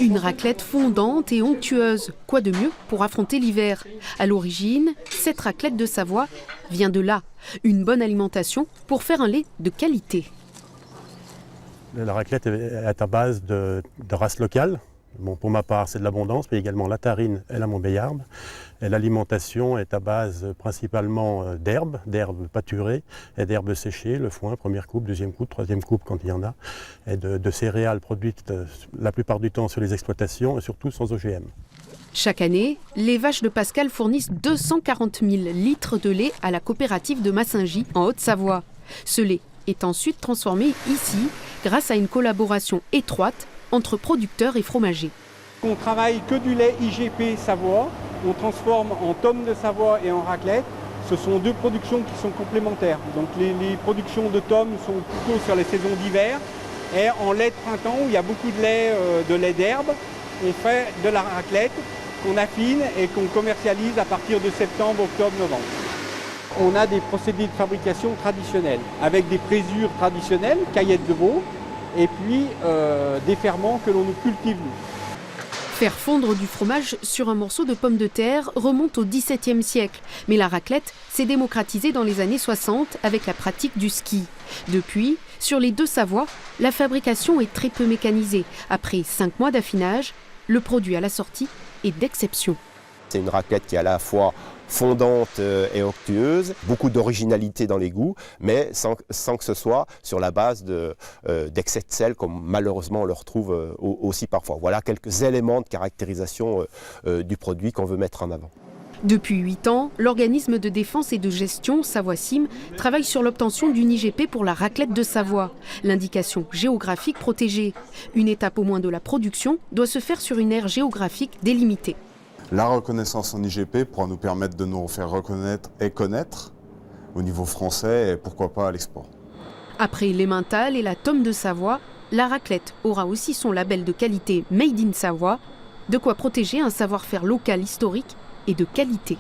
Une raclette fondante et onctueuse. Quoi de mieux pour affronter l'hiver? À l'origine, cette raclette de Savoie vient de là. Une bonne alimentation pour faire un lait de qualité. La raclette est à base de races locales. Bon, pour ma part, c'est de l'abondance, mais également la tarine et la montbéliarde. Et l'alimentation est à base principalement d'herbes pâturées et d'herbes séchées, le foin, première coupe, deuxième coupe, troisième coupe quand il y en a, et de céréales produites la plupart du temps sur les exploitations et surtout sans OGM. Chaque année, les vaches de Pascal fournissent 240 000 litres de lait à la coopérative de Massingy, en Haute-Savoie. Ce lait est ensuite transformé ici grâce à une collaboration étroite entre producteurs et fromagers. On travaille que du lait IGP Savoie, on transforme en tome de Savoie et en raclette. Ce sont deux productions qui sont complémentaires. Donc les productions de tomes sont plutôt sur les saisons d'hiver. Et en lait de printemps, où il y a beaucoup de lait d'herbe, on fait de la raclette qu'on affine et qu'on commercialise à partir de septembre, octobre, novembre. On a des procédés de fabrication traditionnels, avec des présures traditionnelles, caillettes de veau, et puis des ferments que l'on nous cultive nous. Faire fondre du fromage sur un morceau de pomme de terre remonte au XVIIe siècle. Mais la raclette s'est démocratisée dans les années 60 avec la pratique du ski. Depuis, sur les deux Savoies, la fabrication est très peu mécanisée. Après 5 mois d'affinage, le produit à la sortie est d'exception. C'est une raclette qui est à la fois fondante et onctueuse, beaucoup d'originalité dans les goûts, mais sans que ce soit sur la base d'excès de sel, comme malheureusement on le retrouve aussi parfois. Voilà quelques éléments de caractérisation du produit qu'on veut mettre en avant. Depuis 8 ans, l'organisme de défense et de gestion Savoie-Sim travaille sur l'obtention d'une IGP pour la raclette de Savoie. L'indication géographique protégée. Une étape au moins de la production doit se faire sur une aire géographique délimitée. La reconnaissance en IGP pourra nous permettre de nous faire reconnaître et connaître au niveau français et pourquoi pas à l'export. Après l'emmental et la tome de Savoie, la raclette aura aussi son label de qualité Made in Savoie, de quoi protéger un savoir-faire local historique et de qualité.